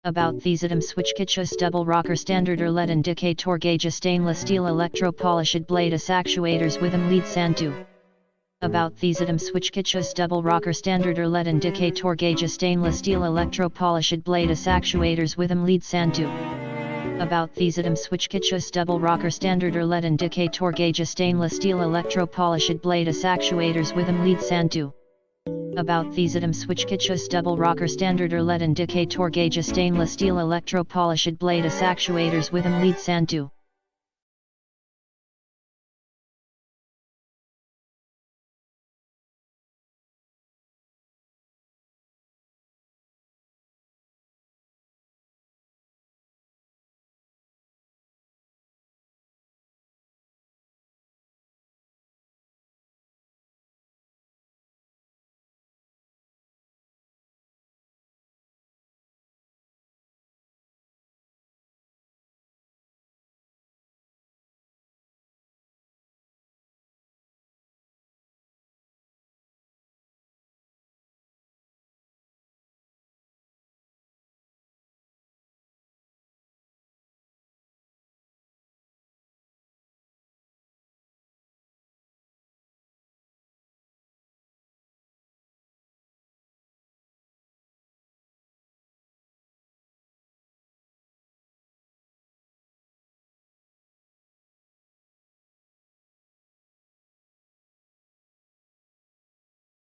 About these item switchkitchus double rocker standard LED indicator gauge stainless steel electro-polished blade actuators with lead sandu. About these item switchkitchus double rocker standard LED indicator gauge stainless steel electro-polished blade actuators with lead sandu. About these item switchkitchus double rocker standard LED indicator gauge stainless steel electro-polished blade actuators with lead sandu. About these item switchkitchus double rocker standard LED indicator gauge stainless steel electro-polished blade actuators with lead sandu.